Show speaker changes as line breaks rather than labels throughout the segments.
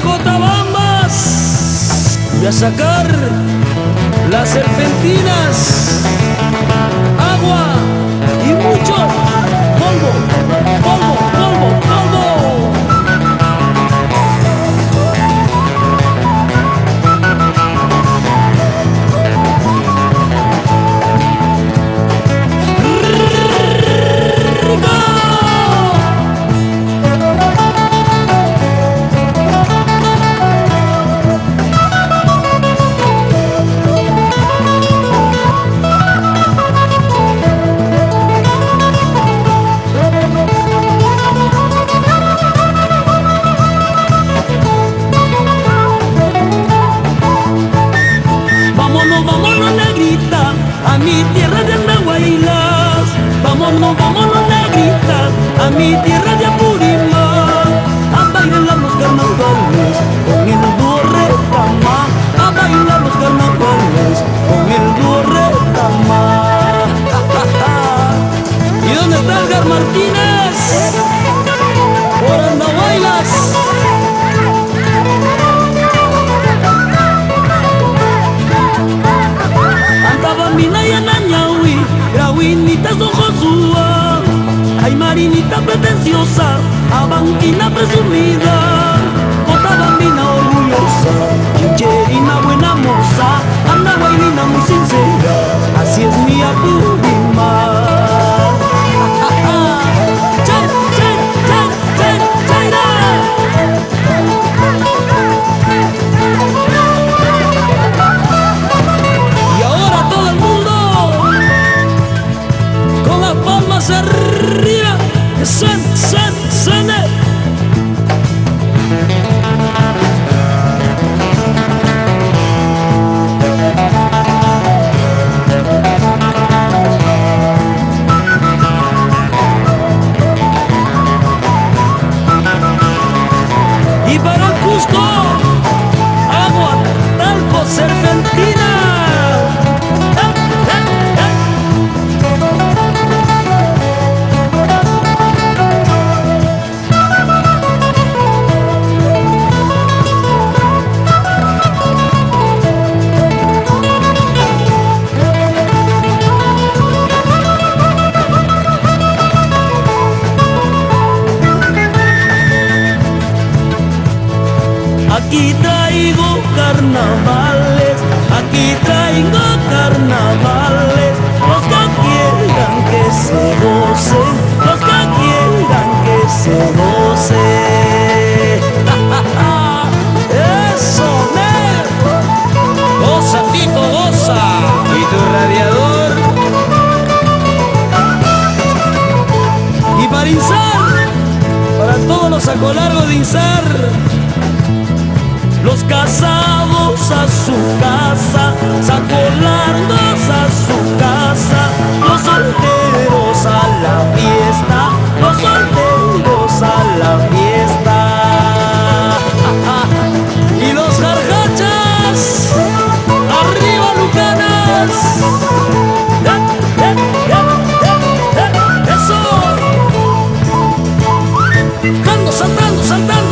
Cotabambas y a sacar las serpentinas, agua y mucho polvo, polvo, polvo, polvo.
A mi tierra de Andahuaylas, vámonos, vámonos negrita, a mi tierra de Apurímac, a bailar los carnavales con el dúo Retama, a bailar los carnavales con el dúo Retama. ¿Y dónde está Edgar Martínez? Por Andahuaylas. Minaya Nañahui, Grauinita Sojosúa, ay marinita pretenciosa, abanquina presumida, Cotabambina orgullosa, chincherina buena moza, andahuaylina muy sincera, así es mi Apurímac. Arriba, suene. Y para el Cusco, agua, talco, serpentina. Aquí traigo carnavales, aquí traigo carnavales, los que quieran que se gocen, los que quieran que se gocen. ¡Eso, negro! ¡Goza, Tito, goza! ¿Y tu radiador? Y para Insar, para todos los sacolargos de Insar, los casados a su casa, sacolargos a su casa, los solteros a la fiesta, los solteros a la fiesta. Y los jarjachas, arriba Lucanas. Eso. Saltando, saltando,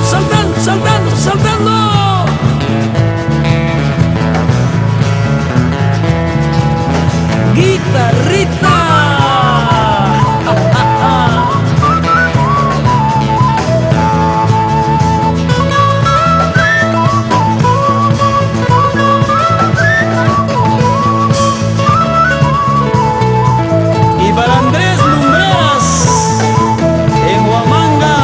saltando, saltando, saltando. Guitarrita. Y para Andrés Lumbreras en Huamanga.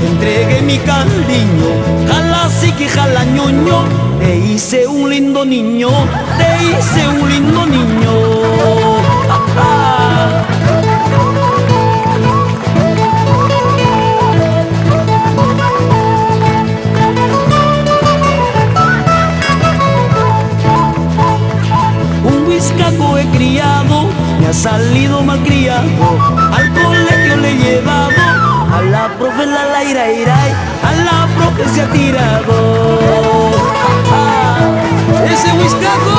Entregué mi cariño, jala siqui, jala ñoño, te hice un lindo niño, te hice un lindo niño. Un huiscaco he criado, me ha salido malcriado, al colegio le he llevado. A la profe la ira, a la profe se ha tirado. Ese huiscaco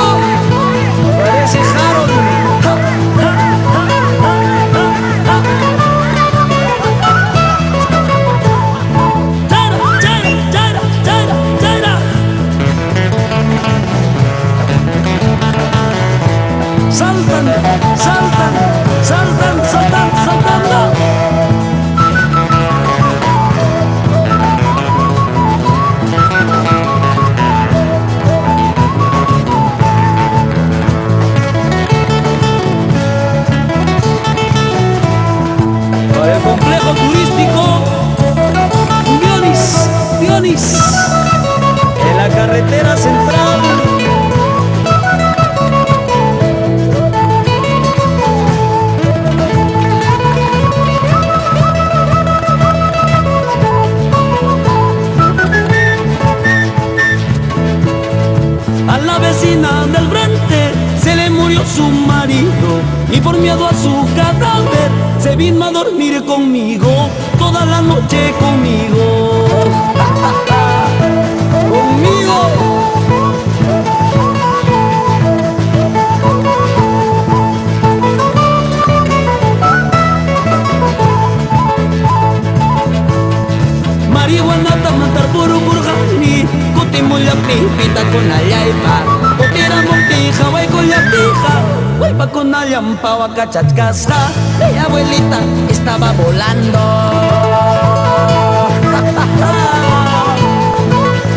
A la vecina del frente se le murió su marido y por miedo a su cadáver se vino a dormir conmigo, toda la noche conmigo. Conmigo. Marihuana tamantar puro burjani, kuti mulla pipita con allaypa, kutira montija, way con la pija, waypa con allampa wakachachkasja, mi abuelita estaba volando.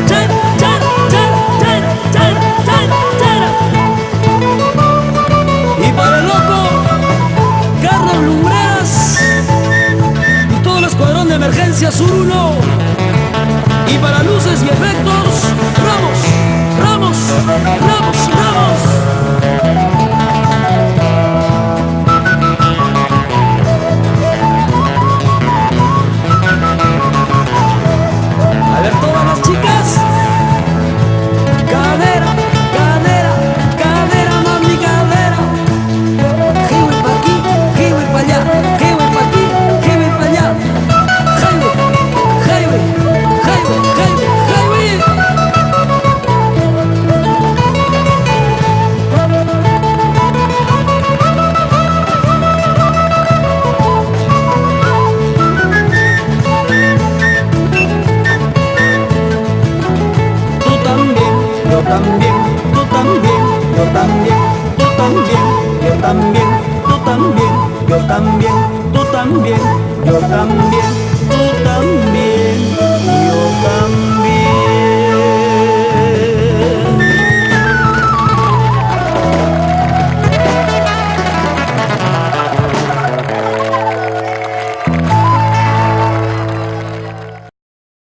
Chara, chara, chara, chara, chara, chara, chara. Y para el loco Carlos Lumbreras y todo el escuadrón de emergencia Sur 1. Y para luces y efectos, Ramos, Ramos, Ramos, Ramos. A ver todas las chicas. Cadera, cadera, cadera, mami, cadera. Jiwe pa' aquí, jiwe pa' allá, jiwe pa' aquí, jiwe pa' allá. Highway, highway, highway, highway. Tú también, yo también, tú también, yo también, tú también, yo también, tú también, yo también, tú también, yo también, tú también, yo también.